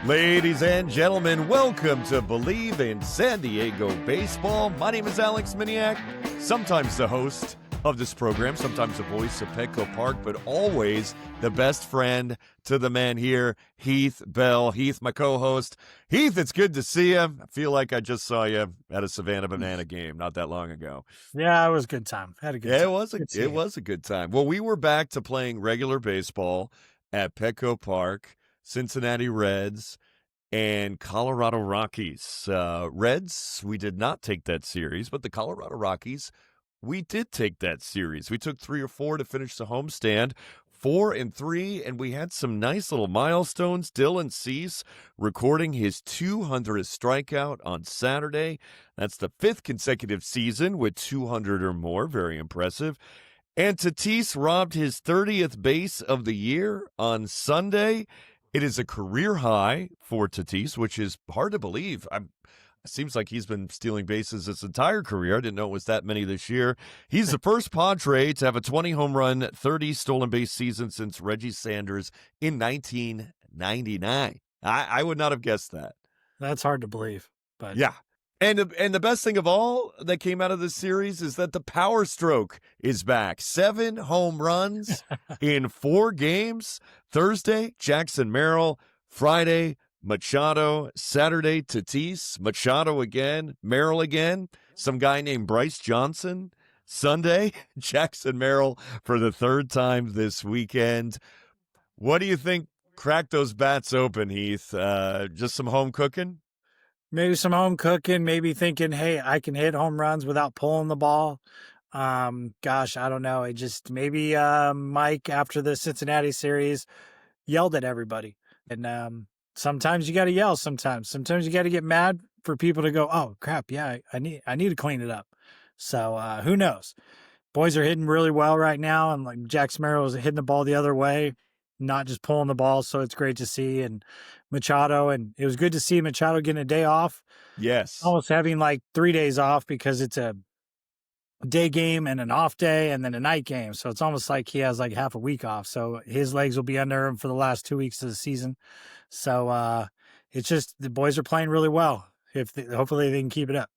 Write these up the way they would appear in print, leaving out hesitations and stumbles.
Ladies and gentlemen, welcome to Believe in San Diego Baseball. My name is Alex Miniak, sometimes the host of this program, sometimes the voice of Petco Park, but always the best friend to the man here, Heath Bell. Heath, my co-host. Heath, it's good to see you. I feel like I just saw you at a Savannah Banana game not that long ago. Yeah, it was a good time. Had a good time. It was a good time. Well, we were back to playing regular baseball at Petco Park, Cincinnati Reds, and Colorado Rockies. Reds, we did not take that series, but the Colorado Rockies, we did take that series. We took 3 or 4 to finish the homestand, 4-3, and we had some nice little milestones. Dylan Cease recording his 200th strikeout on Saturday. That's the 5th consecutive season with 200 or more. Very impressive. And Tatis robbed his 30th base of the year on Sunday. It is a career high for Tatis, which is hard to believe. It seems like he's been stealing bases his entire career. I didn't know it was that many this year. He's the first Padre to have a 20 home run, 30 stolen base season since Reggie Sanders in 1999. I would not have guessed that. That's hard to believe. But yeah. And the best thing of all that came out of this series is that the power stroke is back. 7 home runs in 4 games. Thursday, Jackson Merrill. Friday, Machado. Saturday, Tatis. Machado again. Merrill again. Some guy named Bryce Johnson. Sunday, Jackson Merrill for the 3rd time this weekend. What do you think cracked those bats open, Heath? Just some home cooking? Maybe some home cooking, maybe thinking, hey, I can hit home runs without pulling the ball. Gosh, I don't know. It just maybe Mike, after the Cincinnati series, yelled at everybody. And sometimes you got to yell sometimes. Sometimes you got to get mad for people to go, oh, crap, yeah, I need to clean it up. So who knows? Boys are hitting really well right now, and like Jackson Merrill is hitting the ball the other way, not just pulling the ball, so it's great to see. And Machado, and it was good to see Machado getting a day off. Yes. Almost having like 3 days off because it's a day game and an off day and then a night game. So it's almost like he has like half a week off. So his legs will be under him for the last 2 weeks of the season. So it's just the boys are playing really well. Hopefully they can keep it up.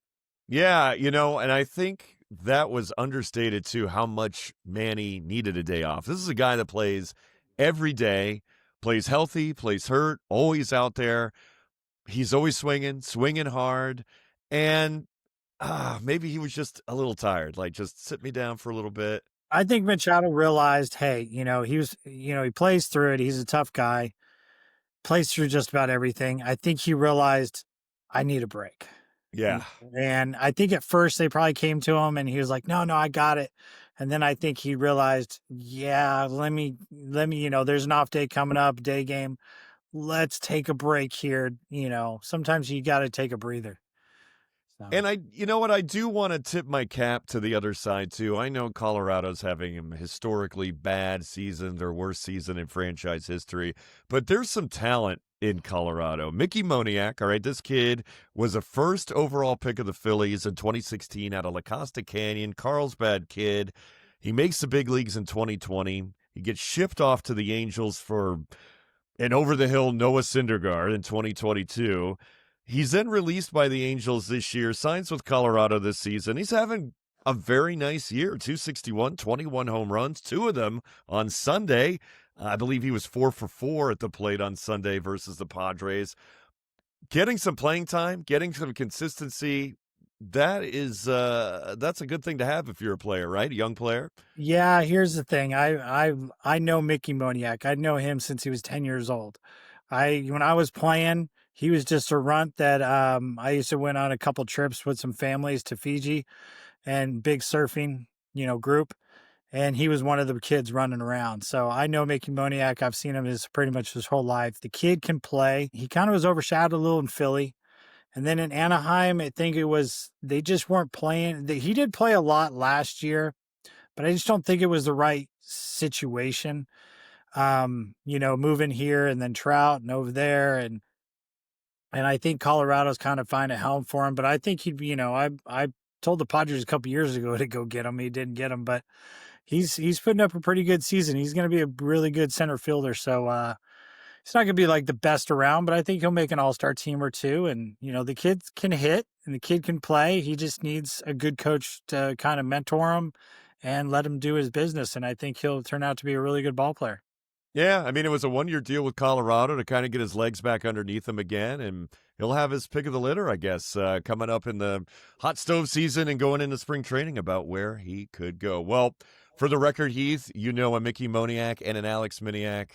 Yeah, and I think that was understated too, how much Manny needed a day off. This is a guy that plays every day, plays healthy, plays hurt, always out there. He's always swinging hard. And maybe he was just a little tired, like just sit me down for a little bit. I think Machado realized, hey, he plays through it. He's a tough guy, plays through just about everything. I think he realized I need a break. Yeah. And I think at first they probably came to him and he was like, no, I got it. And then I think he realized, yeah, let me, there's an off day coming up, day game. Let's take a break here. Sometimes you got to take a breather. So. And I do want to tip my cap to the other side too. I know Colorado's having a historically bad season, their worst season in franchise history, but there's some talent in Colorado. Mickey Moniak, all right, this kid was a first overall pick of the Phillies in 2016 out of La Costa Canyon, Carlsbad kid. He makes the big leagues in 2020. He gets shipped off to the Angels for an over-the-hill Noah Syndergaard in 2022. He's then released by the Angels this year, signs with Colorado this season. He's having a very nice year, 261, 21 home runs, 2 of them on Sunday. I believe he was 4 for 4 at the plate on Sunday versus the Padres. Getting some playing time, getting some consistency, that's a good thing to have if you're a player, right? A young player. Yeah, here's the thing. I know Mickey Moniak. I know him since he was 10 years old. When I was playing, he was just a runt that I used to went on a couple trips with some families to Fiji and big surfing, group. And he was one of the kids running around. So I know Mickey Moniak. I've seen him pretty much his whole life. The kid can play. He kind of was overshadowed a little in Philly. And then in Anaheim, I think they just weren't playing. He did play a lot last year, but I just don't think it was the right situation. Moving here and then Trout and over there. And I think Colorado's kind of find a helm for him. But I think he'd be, I told the Padres a couple years ago to go get him. He didn't get him, but he's putting up a pretty good season. He's going to be a really good center fielder. So he's not going to be like the best around, but I think he'll make an all-star team or two. And, the kid can hit and the kid can play. He just needs a good coach to kind of mentor him and let him do his business. And I think he'll turn out to be a really good ball player. Yeah, I mean, it was a one-year deal with Colorado to kind of get his legs back underneath him again, and he'll have his pick of the litter, I guess, coming up in the hot stove season and going into spring training about where he could go. Well, for the record, Heath, a Mickey Moniak and an Alex Miniak.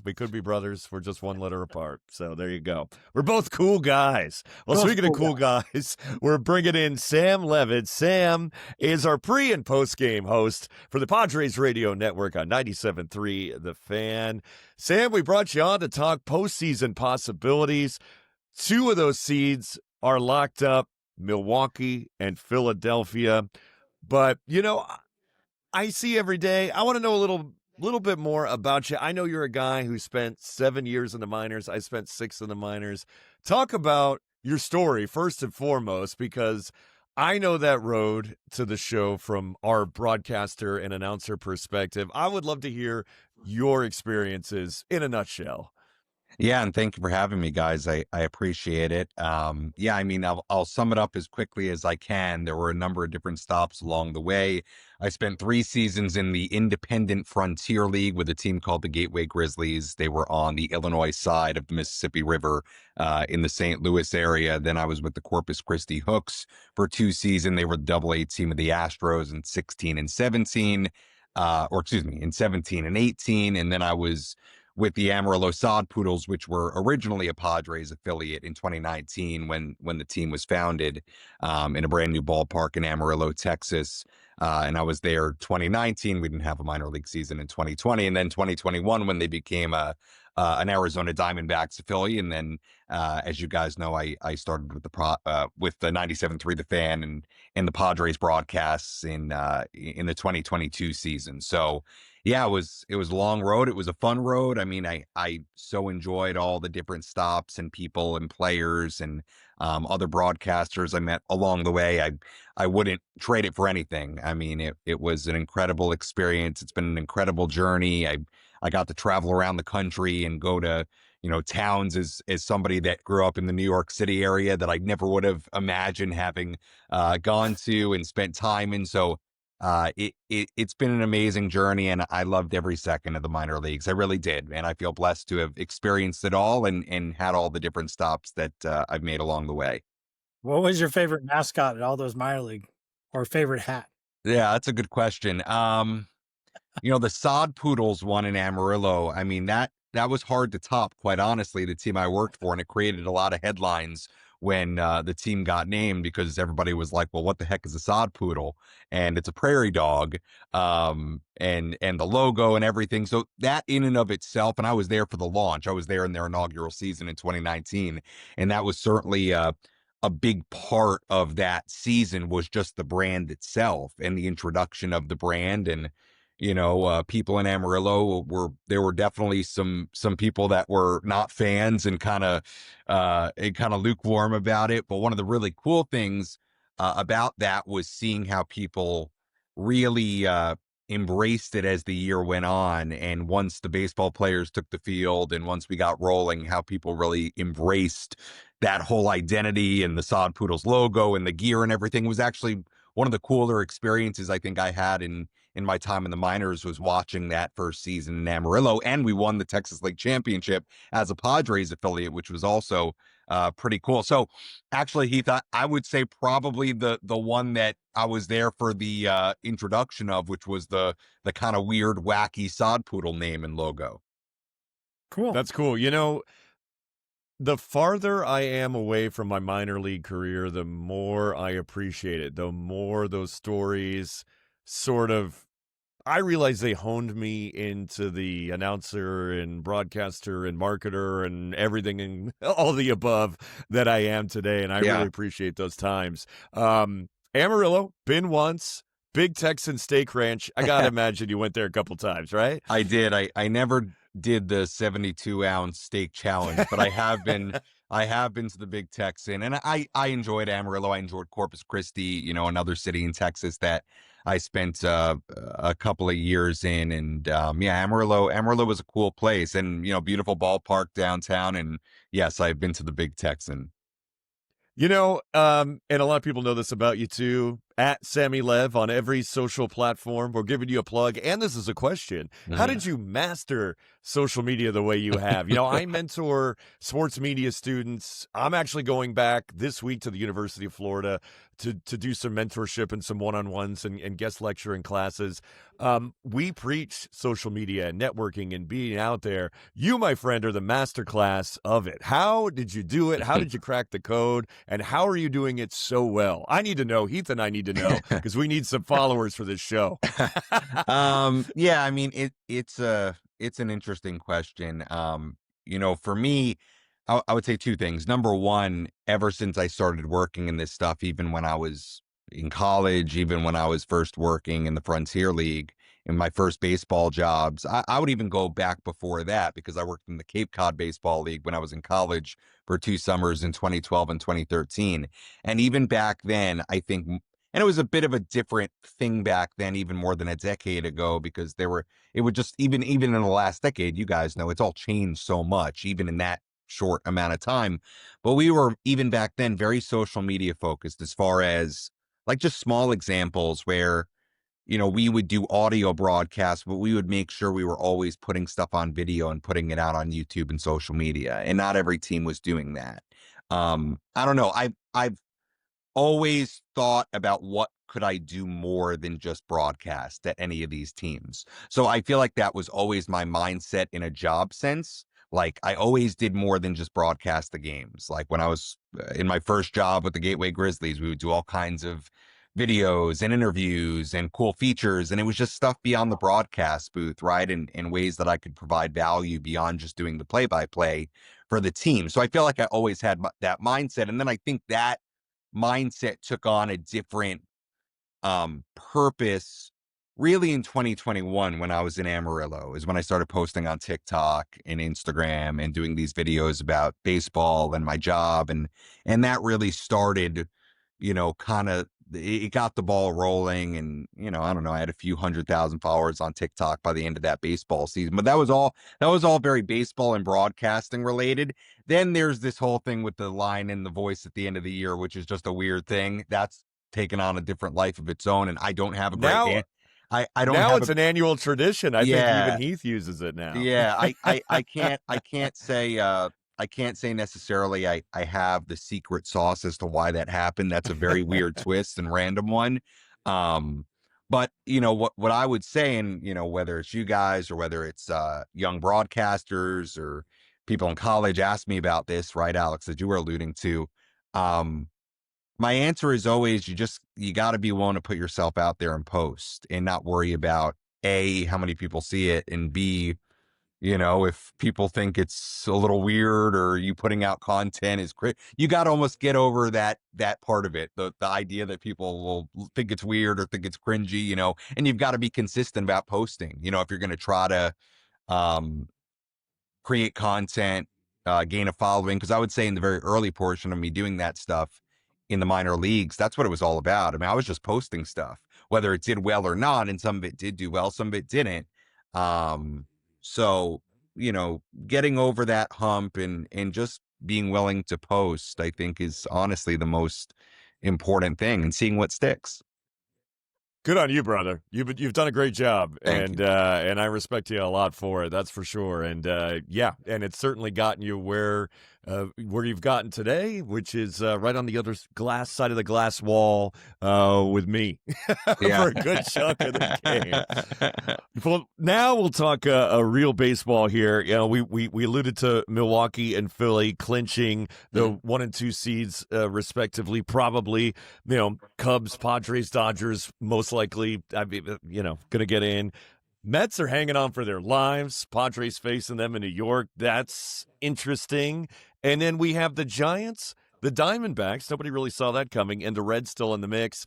We could be brothers. We're just one letter apart. So there you go. We're both cool guys. Well, speaking of cool guys, we're bringing in Sam Levitt. Sam is our pre- and post-game host for the Padres Radio Network on 97.3 The Fan. Sam, we brought you on to talk postseason possibilities. Two of those seeds are locked up, Milwaukee and Philadelphia. But, I see every day. I want to know a little bit more about you. I know you're a guy who spent 7 years in the minors. I spent 6 in the minors. Talk about your story first and foremost, because I know that road to the show from our broadcaster and announcer perspective. I would love to hear your experiences in a nutshell. Yeah, and thank you for having me, guys. I appreciate it. Yeah, I mean, I'll sum it up as quickly as I can. There were a number of different stops along the way. I spent 3 seasons in the Independent Frontier League with a team called the Gateway Grizzlies. They were on the Illinois side of the Mississippi River in the St. Louis area. Then I was with the Corpus Christi Hooks for 2 seasons. They were the Double-A team of the Astros in 16 and 17, in 17 and 18. And then I was with the Amarillo Sod Poodles, which were originally a Padres affiliate in 2019 when the team was founded in a brand new ballpark in Amarillo, Texas. And I was there 2019. We didn't have a minor league season in 2020. And then 2021 when they became an Arizona Diamondbacks affiliate. And then, as you guys know, I started with the 97.3 The Fan and the Padres broadcasts in the 2022 season. So, yeah, it was a long road. It was a fun road. I mean, I so enjoyed all the different stops and people and players and other broadcasters I met along the way. I wouldn't trade it for anything. I mean, it was an incredible experience. It's been an incredible journey. I got to travel around the country and go to, towns as somebody that grew up in the New York City area that I never would have imagined having gone to and spent time in. So it's been an amazing journey, and I loved every second of the minor leagues. I really did, and I feel blessed to have experienced it all and had all the different stops that I've made along the way. What was your favorite mascot at all those minor league, or favorite hat? Yeah, that's a good question. The Sod Poodles won in Amarillo. I mean, that was hard to top, quite honestly, the team I worked for, and it created a lot of headlines when the team got named, because everybody was like, well, what the heck is a Sod Poodle? And it's a prairie dog, and the logo and everything. So that in and of itself, and I was there for the launch. I was there in their inaugural season in 2019. And that was certainly a big part of that season, was just the brand itself and the introduction of the brand. And people in Amarillo there were definitely some people that were not fans and kind of lukewarm about it. But one of the really cool things about that was seeing how people really embraced it as the year went on. And once the baseball players took the field and once we got rolling, how people really embraced that whole identity and the Sod Poodles logo and the gear and everything. Was actually one of the cooler experiences I think I had in my time in the minors, was watching that first season in Amarillo. And we won the Texas League Championship as a Padres affiliate, which was also pretty cool. So actually, Heath, I would say probably the one that I was there for the introduction of, which was the kind of weird, wacky Sod Poodle name and logo. Cool. That's cool. The farther I am away from my minor league career, the more I appreciate it, the more those stories I realize they honed me into the announcer and broadcaster and marketer and everything and all the above that I am today. And I really appreciate those times. Amarillo, been once. Big Texan Steak Ranch. I got to imagine you went there a couple times, right? I did. I never did the 72-ounce steak challenge, but I have been I have been to the Big Texan, and I enjoyed Amarillo. I enjoyed Corpus Christi, another city in Texas that I spent a couple of years in. And yeah, Amarillo was a cool place, and beautiful ballpark downtown. And yes, I've been to the Big Texan. And a lot of people know this about you too. At Sammy Lev on every social platform. We're giving you a plug. And this is a question. How did you master social media the way you have? I mentor sports media students. I'm actually going back this week to the University of Florida to do some mentorship and some one-on-ones and guest lecturing classes. We preach social media and networking and being out there. You, my friend, are the masterclass of it. How did you do it? How did you crack the code? And how are you doing it so well? I need to know. Heath and I need to know because we need some followers for this show. Yeah, I mean it's an interesting question. For me, I would say two things. Number one, ever since I started working in this stuff, even when I was in college, even when I was first working in the Frontier League, in my first baseball jobs, I would even go back before that because I worked in the Cape Cod Baseball League when I was in college for 2 summers in 2012 and 2013. And even back then, I think, and it was a bit of a different thing back then, even more than a decade ago, because it would just, even in the last decade, you guys know, it's all changed so much, even in that short amount of time. But we were, even back then, very social media focused as far as like just small examples where, we would do audio broadcasts, but we would make sure we were always putting stuff on video and putting it out on YouTube and social media. And not every team was doing that. I don't know. I've always thought about what could I do more than just broadcast at any of these teams. So I feel like that was always my mindset in a job sense. Like I always did more than just broadcast the games. Like when I was in my first job with the Gateway Grizzlies, we would do all kinds of videos and interviews and cool features. And it was just stuff beyond the broadcast booth, right? And ways that I could provide value beyond just doing the play-by-play for the team. So I feel like I always had that mindset. And then I think that mindset took on a different purpose really in 2021 when I was in Amarillo, is when I started posting on TikTok and Instagram and doing these videos about baseball and my job. And that really started, kind of, it got the ball rolling. And, I don't know, I had a few 100,000 followers on TikTok by the end of that baseball season, but that was all very baseball and broadcasting related. Then there's this whole thing with the line and the voice at the end of the year, which is just a weird thing. That's taken on a different life of its own. And I don't have a great I don't now have it's an annual tradition. I think Yeah. even Heath uses it now. Yeah, I can't say necessarily I have the secret sauce as to why that happened. That's a very weird twist and random one. But what I would say, and whether it's you guys or whether it's young broadcasters or people in college ask me about this, right, Alex, that you were alluding to. My answer is always you got to be willing to put yourself out there and post and not worry about A, how many people see it, and B, if people think it's a little weird or you putting out content is great. You got to almost get over that part of it. The idea that people will think it's weird or think it's cringy, and you've got to be consistent about posting, if you're going to try to, create content, gain a following. Cause I would say in the very early portion of me doing that stuff in the minor leagues, that's what it was all about. I mean, I was just posting stuff, whether it did well or not. And some of it did do well, some of it didn't. So, getting over that hump and just being willing to post, I think is honestly the most important thing, and seeing what sticks. Good on you, brother. You've done a great job, Thank you. And I respect you a lot for it. That's for sure. And yeah, and it's certainly gotten you where you've gotten today, which is right on the other side of the glass wall with me for a good chunk of the game. Well, now we'll talk a real baseball here. We alluded to Milwaukee and Philly clinching the 1 and 2 seeds respectively. Probably, Cubs, Padres, Dodgers, most likely, going to get in. Mets are hanging on for their lives. Padres facing them in New York. That's interesting. And then we have the Giants, the Diamondbacks. Nobody really saw that coming. And the Reds still in the mix.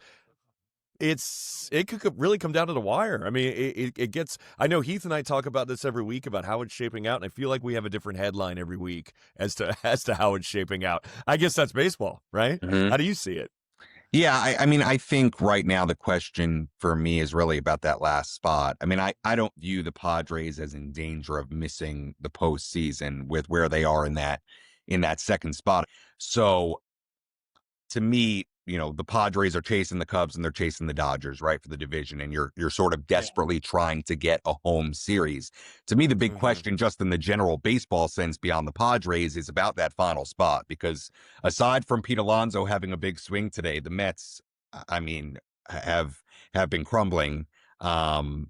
it could really come down to the wire. I mean, it gets. I know Heath and I talk about this every week about how it's shaping out, and I feel like we have a different headline every week as to how it's shaping out. I guess that's baseball, right? Mhm. How do you see it? Yeah, I mean, I think right now the question for me is really about that last spot. I mean, I don't view the Padres as in danger of missing the postseason with where they are in that second spot. So to me, the Padres are chasing the Cubs and they're chasing the Dodgers, right, for the division, and you're sort of Yeah. desperately trying to get a home series. To me, the big question, just in the general baseball sense, beyond the Padres, is about that final spot. Because aside from Pete Alonso having a big swing today, the Mets, I mean, have been crumbling. The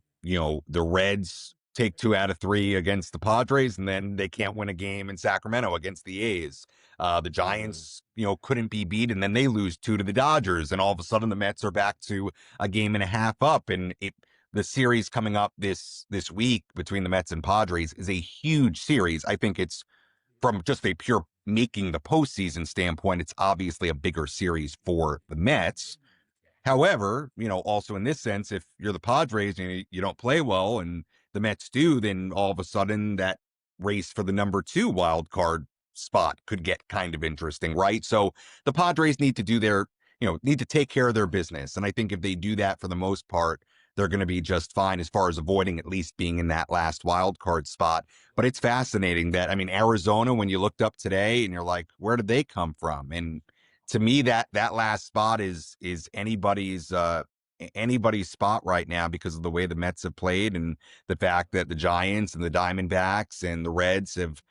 Reds take 2 out of 3 against the Padres, and then they can't win a game in Sacramento against the A's. The Giants, couldn't be beat, and then they lose 2 to the Dodgers, and all of a sudden the Mets are back to a game and a half up. And the series coming up this week between the Mets and Padres is a huge series. I think it's from just a pure making the postseason standpoint, it's obviously a bigger series for the Mets. However, also in this sense, if you're the Padres and you don't play well and the Mets do, then all of a sudden that race for the number 2 wild card spot could get kind of interesting, right? So the Padres need to need to take care of their business. And I think if they do that for the most part, they're going to be just fine as far as avoiding at least being in that last wild card spot. But it's fascinating that, I mean, Arizona, when you looked up today and you're like, where did they come from? And to me, that last spot is anybody's spot right now because of the way the Mets have played and the fact that the Giants and the Diamondbacks and the Reds have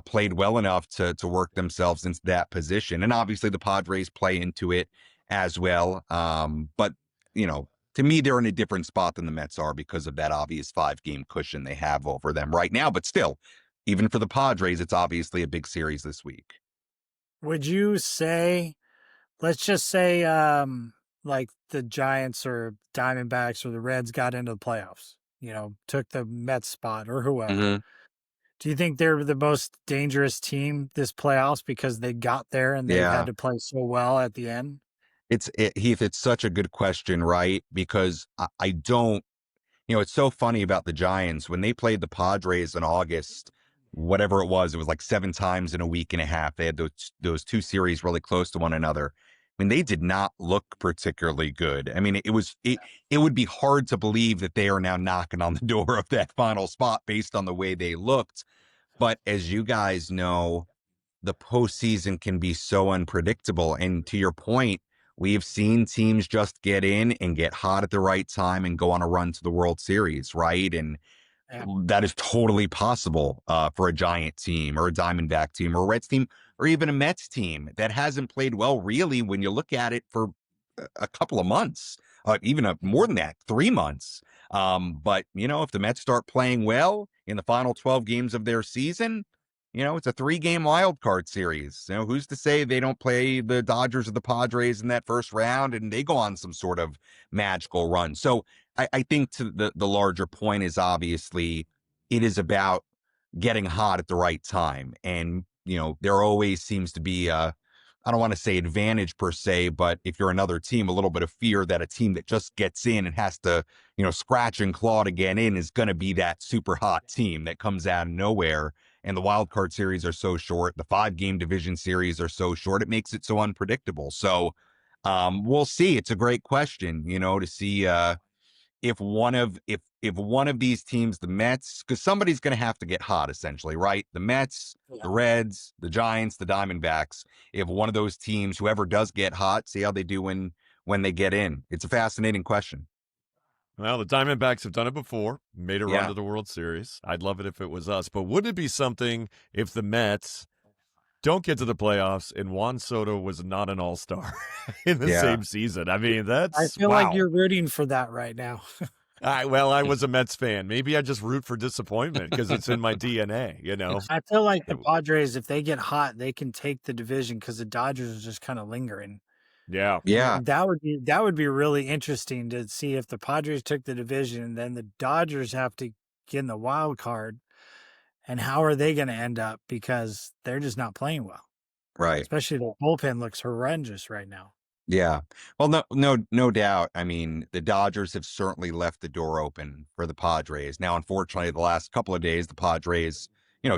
played well enough to work themselves into that position. And obviously the Padres play into it as well. But to me, they're in a different spot than the Mets are because of that obvious 5-game cushion they have over them right now. But still, even for the Padres, it's obviously a big series this week. Would you say, let's just say, like the Giants or Diamondbacks or the Reds got into the playoffs, took the Mets spot or whoever. Mm-hmm. Do you think they're the most dangerous team this playoffs because they got there and they've Yeah. had to play so well at the end? Heath, it's such a good question, right? Because I don't, it's so funny about the Giants when they played the Padres in August, whatever it was like 7 times in a week and a half. They had those 2 series really close to one another. I mean, they did not look particularly good. I mean, it would be hard to believe that they are now knocking on the door of that final spot based on the way they looked. But as you guys know, the postseason can be so unpredictable. And to your point, we've seen teams just get in and get hot at the right time and go on a run to the World Series, right? And Yeah. that is totally possible for a Giant team or a Diamondback team or a Reds team or even a Mets team that hasn't played well really when you look at it for a couple of months, even more than that, 3 months. But, if the Mets start playing well in the final 12 games of their season, it's a 3-game wild card series. Who's to say they don't play the Dodgers or the Padres in that first round and they go on some sort of magical run? So I think to the larger point is obviously it is about getting hot at the right time. And, there always seems to be I don't want to say advantage per se, but if you're another team, a little bit of fear that a team that just gets in and has to, scratch and claw to get in is going to be that super hot team that comes out of nowhere. And the wild card series are so short. The 5-game division series are so short. It makes it so unpredictable. So we'll see. It's a great question, to see if one of these teams, the Mets, because somebody's going to have to get hot, essentially, right? The Mets, the Reds, the Giants, the Diamondbacks. If one of those teams, whoever does get hot, see how they do when they get in. It's a fascinating question. Well, the Diamondbacks have done it before, made a run Yeah. to the World Series. I'd love it if it was us. But wouldn't it be something if the Mets don't get to the playoffs and Juan Soto was not an all-star in the same season? I mean, that's I feel wow. like you're rooting for that right now. I was a Mets fan. Maybe I just root for disappointment because it's in my DNA, I feel like the Padres, if they get hot, they can take the division because the Dodgers are just kind of lingering. Yeah. Yeah. That would be really interesting to see if the Padres took the division and then the Dodgers have to get in the wild card. And how are they going to end up? Because they're just not playing well. Right. Especially the bullpen looks horrendous right now. Yeah. Well, no doubt. I mean, the Dodgers have certainly left the door open for the Padres. Now, unfortunately, the last couple of days, the Padres,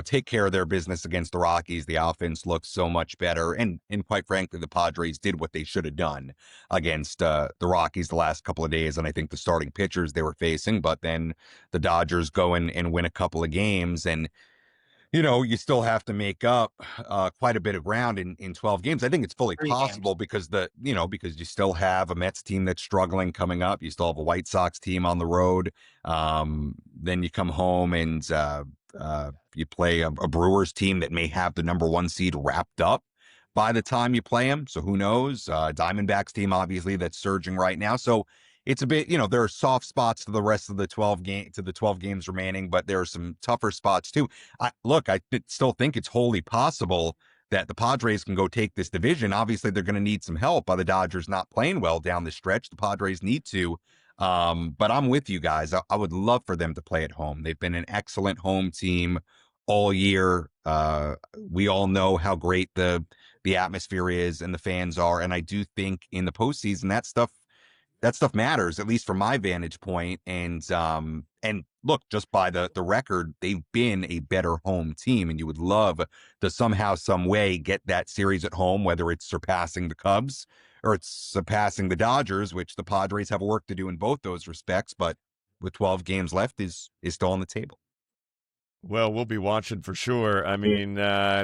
take care of their business against the Rockies. The offense looks so much better. And quite frankly, the Padres did what they should have done against the Rockies the last couple of days. And I think the starting pitchers they were facing, but then the Dodgers go and win a couple of games. And you still have to make up quite a bit of ground in 12 games. I think it's fully 3 games. possible because because you still have a Mets team that's struggling coming up. You still have a White Sox team on the road. Then you come home and you play a Brewers team that may have the number 1 seed wrapped up by the time you play them. So who knows? Diamondbacks team, obviously, that's surging right now. So it's a bit, there are soft spots to the rest of the 12 games remaining, but there are some tougher spots too. I still think it's wholly possible that the Padres can go take this division. Obviously, they're going to need some help by the Dodgers not playing well down the stretch. The Padres need to. But I'm with you guys. I would love for them to play at home. They've been an excellent home team all year. We all know how great the atmosphere is and the fans are. And I do think in the postseason, that stuff matters, at least from my vantage point. And look, just by the record, they've been a better home team, and you would love to somehow, some way get that series at home, whether it's surpassing the Cubs or it's surpassing the Dodgers, which the Padres have work to do in both those respects. But with 12 games left is still on the table. Well, we'll be watching for sure. I mean,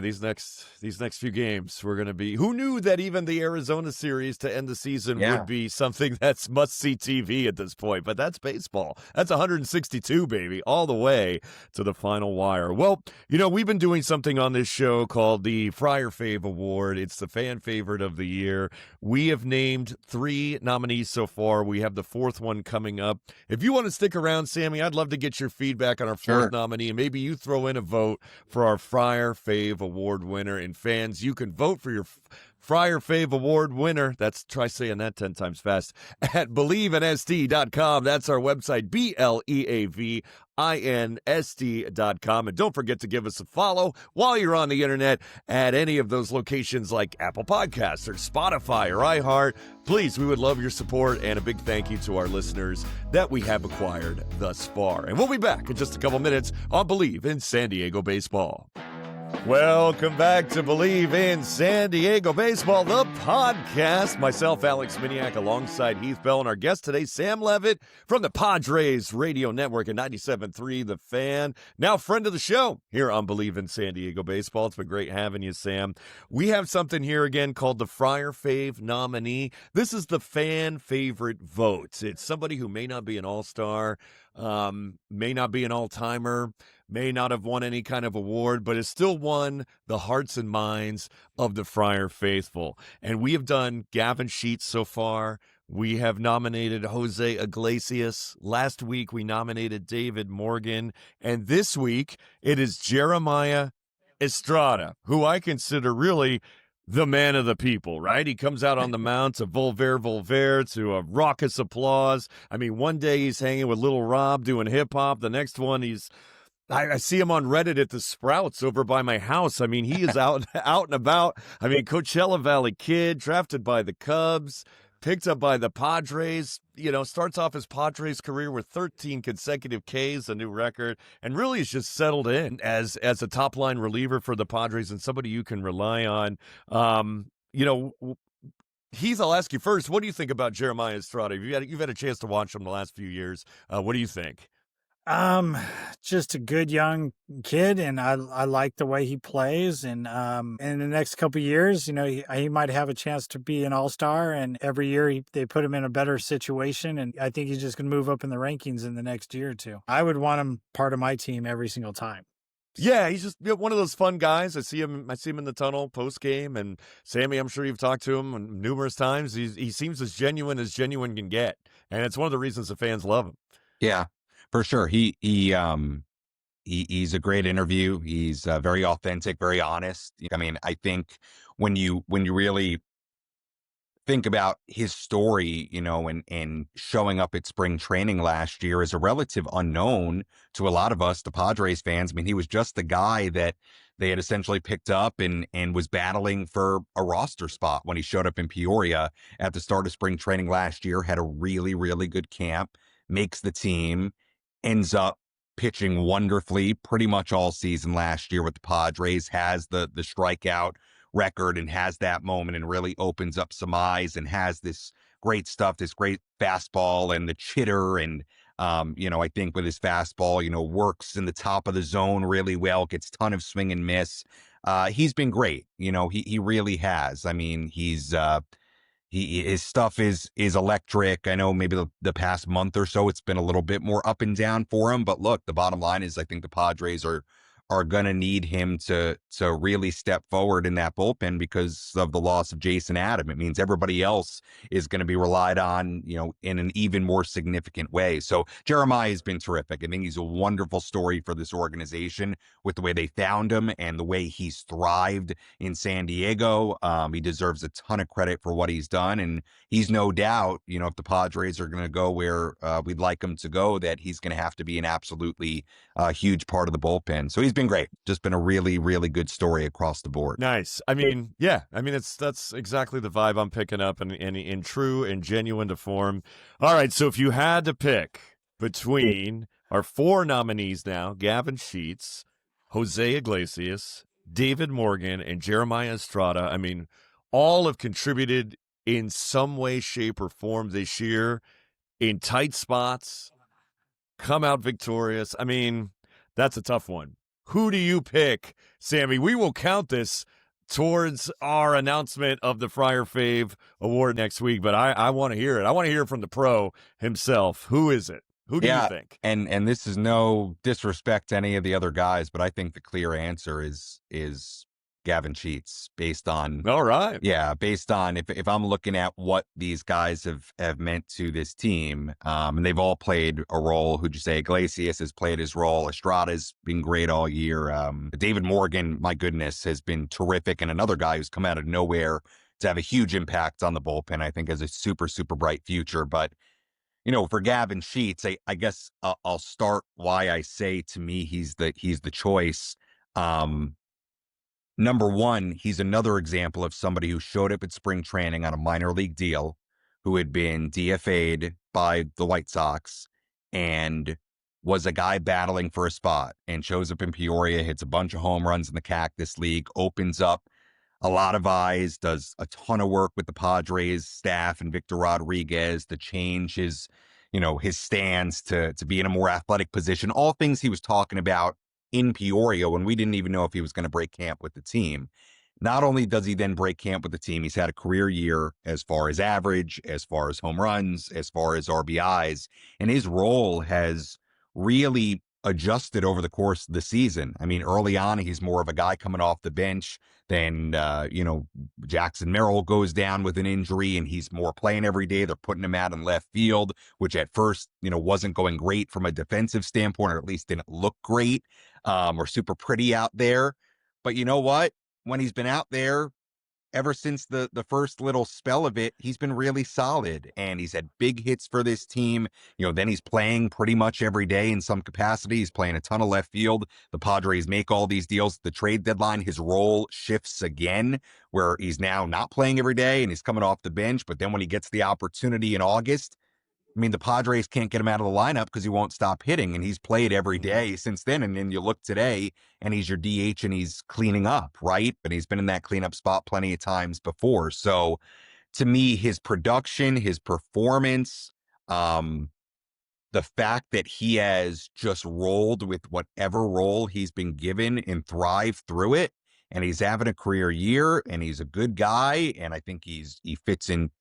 these next few games, we're going to be. Who knew that even the Arizona series to end the season would be something that's must-see TV at this point? But that's baseball. That's 162, baby, all the way to the final wire. Well, we've been doing something on this show called the Friar Fave Award. It's the fan favorite of the year. We have named 3 nominees so far. We have the 4th one coming up. If you want to stick around, Sammy, I'd love to get your feedback on our 4th nominee, and maybe you throw in a vote for our Friar Fave Award winner. And fans, you can vote for your Friar Fave Award winner. Try saying that 10 times fast at believeInSD.com. That's our website, BLEAVINSD.com. And don't forget to give us a follow while you're on the internet at any of those locations like Apple Podcasts or Spotify or iHeart. Please, we would love your support, and a big thank you to our listeners that we have acquired thus far. And we'll be back in just a couple minutes on Believe in San Diego Baseball. Welcome back to Believe in San Diego Baseball, the podcast. Myself, Alex Miniak, alongside Heath Bell, and our guest today, Sam Levitt from the Padres Radio Network at 97.3 The Fan. Now friend of the show here on Believe in San Diego Baseball. It's been great having you, Sam. We have something here again called the Friar Fave nominee. This is the fan favorite vote. It's somebody who may not be an all-star, may not be an all-timer, may not have won any kind of award, but has still won the hearts and minds of the Friar faithful. And we have done Gavin Sheets so far. We have nominated Jose Iglesias. Last week, we nominated David Morgan. And this week, it is Jeremiah Estrada, who I consider really the man of the people, right? He comes out on the mound to Volver to a raucous applause. I mean, one day he's hanging with Little Rob doing hip-hop. The next one, I see him on Reddit at the Sprouts over by my house. I mean, he is out and about. I mean, Coachella Valley kid, drafted by the Cubs, picked up by the Padres, starts off his Padres career with 13 consecutive Ks, a new record, and really has just settled in as a top-line reliever for the Padres and somebody you can rely on. Heath, I'll ask you first, what do you think about Jeremiah Estrada? You've had a chance to watch him the last few years. What do you think? Just a good young kid, and I like the way he plays. And in the next couple of years, he might have a chance to be an all-star. And every year they put him in a better situation, and I think he's just going to move up in the rankings in the next year or two. I would want him part of my team every single time. Yeah, he's just one of those fun guys. I see him in the tunnel post game, and Sammy, I'm sure you've talked to him numerous times. He seems as genuine can get, and it's one of the reasons the fans love him. Yeah. For sure. He's a great interview. He's very authentic, very honest. I mean, I think when you really think about his story, and showing up at spring training last year as a relative unknown to a lot of us, the Padres fans. I mean, he was just the guy that they had essentially picked up and was battling for a roster spot when he showed up in Peoria at the start of spring training last year, had a really, really good camp, makes the team, ends up pitching wonderfully pretty much all season last year with the Padres, has the strikeout record and has that moment and really opens up some eyes and has this great stuff, this great fastball and the chitter. And, I think with his fastball, works in the top of the zone really well, gets ton of swing and miss. He's been great. He really has. I mean, his stuff is electric. I know maybe the past month or so it's been a little bit more up and down for him, but look, the bottom line is I think the Padres are going to need him to really step forward in that bullpen because of the loss of Jason Adam. It means everybody else is going to be relied on, in an even more significant way. So Jeremiah has been terrific. I think he's a wonderful story for this organization with the way they found him and the way he's thrived in San Diego. He deserves a ton of credit for what he's done. And he's no doubt, if the Padres are going to go where we'd like him to go, that he's going to have to be an absolutely huge part of the bullpen. So he's been great. Just been a really, really good story across the board. Nice. I mean, yeah. I mean, that's exactly the vibe I'm picking up, and in true and genuine to form. All right. So if you had to pick between our 4 nominees now, Gavin Sheets, Jose Iglesias, David Morgan, and Jeremiah Estrada, I mean, all have contributed in some way, shape, or form this year in tight spots, come out victorious. I mean, that's a tough one. Who do you pick, Sammy? We will count this towards our announcement of the Friar Fave Award next week, but I want to hear it. I want to hear from the pro himself. Who is it? Who do you think? And this is no disrespect to any of the other guys, but I think the clear answer is Gavin Sheets based on if I'm looking at what these guys have meant to this team, and they've all played a role. Who'd you say? Iglesias has played his role. Estrada's been great all year. David Morgan, my goodness, has been terrific, and another guy who's come out of nowhere to have a huge impact on the bullpen. I think has a super, super bright future. But for Gavin Sheets, I guess I'll start why I say to me he's the choice. Number one, he's another example of somebody who showed up at spring training on a minor league deal, who had been DFA'd by the White Sox and was a guy battling for a spot and shows up in Peoria, hits a bunch of home runs in the Cactus League, opens up a lot of eyes, does a ton of work with the Padres staff and Victor Rodriguez to change his stance to be in a more athletic position, all things he was talking about in Peoria when we didn't even know if he was going to break camp with the team. Not only does he then break camp with the team, he's had a career year as far as average, as far as home runs, as far as RBIs, and his role has really adjusted over the course of the season. I mean, early on, he's more of a guy coming off the bench. Then, Jackson Merrill goes down with an injury and he's more playing every day. They're putting him out in left field, which at first, wasn't going great from a defensive standpoint, or at least didn't look great or super pretty out there. But you know what? When he's been out there, ever since the first little spell of it, he's been really solid and he's had big hits for this team. Then he's playing pretty much every day in some capacity. He's playing a ton of left field. The Padres make all these deals at the trade deadline. His role shifts again, where he's now not playing every day and he's coming off the bench. But then when he gets the opportunity in August, I mean, the Padres can't get him out of the lineup because he won't stop hitting, and he's played every day since then. And then you look today, and he's your DH, and he's cleaning up, right? But he's been in that cleanup spot plenty of times before. So, to me, his production, his performance, the fact that he has just rolled with whatever role he's been given and thrived through it, and he's having a career year, and he's a good guy, and I think he fits in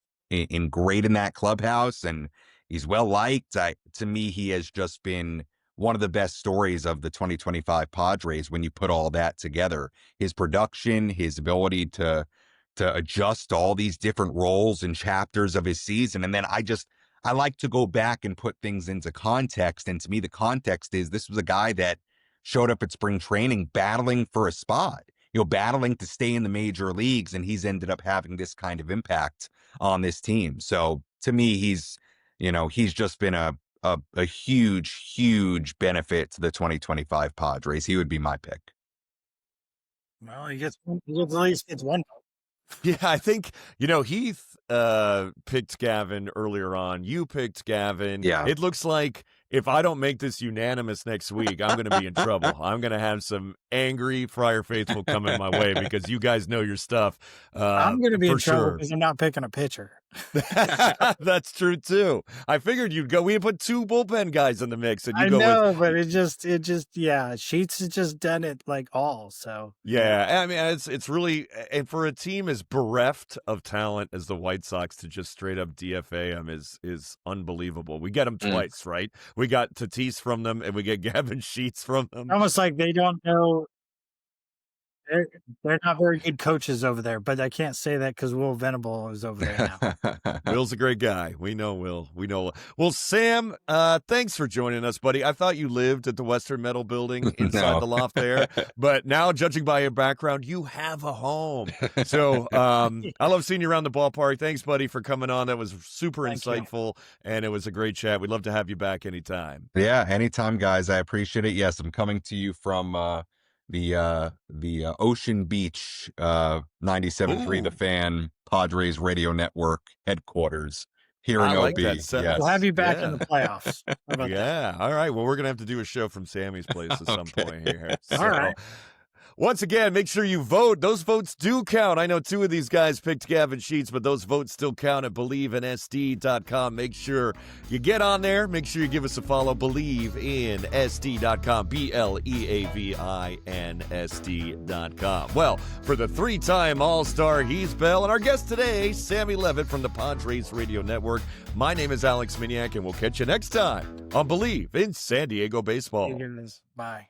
great in that clubhouse, and he's well liked. To me, he has just been one of the best stories of the 2025 Padres when you put all that together. His production, his ability to adjust all these different roles and chapters of his season. And then I like to go back and put things into context. And to me, the context is this was a guy that showed up at spring training battling for a spot, battling to stay in the major leagues. And he's ended up having this kind of impact on this team. So to me, he's just been a huge benefit to the 2025 Padres. He would be my pick. Well, he gets at least gets one vote. Yeah, I think, Heath picked Gavin earlier on. You picked Gavin. Yeah. It looks like if I don't make this unanimous next week, I'm going to be in trouble. I'm going to have some angry Friar faithful coming my way because you guys know your stuff. I'm going to be in trouble sure. because I'm not picking a pitcher. That's true too. I figured you'd go. We put 2 bullpen guys in the mix, and you I go know, with, but it just Sheets has just done it like all. So yeah, I mean it's really, and for a team as bereft of talent as the White Sox to just straight up DFA them is unbelievable. We get them twice, right? We got Tatis from them, and we get Gavin Sheets from them. Almost like they don't know. They're not very good coaches over there, but I can't say that because Will Venable is over there now. Will's a great guy. We know Will. Well, Sam, thanks for joining us, buddy. I thought you lived at the Western Metal Building inside the loft there, but now, judging by your background, you have a home. So I love seeing you around the ballpark. Thanks, buddy, for coming on. That was super insightful, and it was a great chat. We'd love to have you back anytime. Yeah, anytime, guys. I appreciate it. Yes, I'm coming to you from the Ocean Beach 97.3 The Fan Padres Radio Network headquarters here in like OB. that. Yes. We'll have you back in the playoffs. How about that? All right. Well, we're gonna have to do a show from Sammy's place at some point here. So, all right. Once again, make sure you vote. Those votes do count. I know 2 of these guys picked Gavin Sheets, but those votes still count at BelieveInSD.com. Make sure you get on there. Make sure you give us a follow. BelieveInSD.com. BLEAVINSD.com. Well, for the 3-time All-Star Heath Bell and our guest today, Sammy Levitt from the Padres Radio Network, my name is Alex Miniak, and we'll catch you next time on Believe in San Diego Baseball. Bye.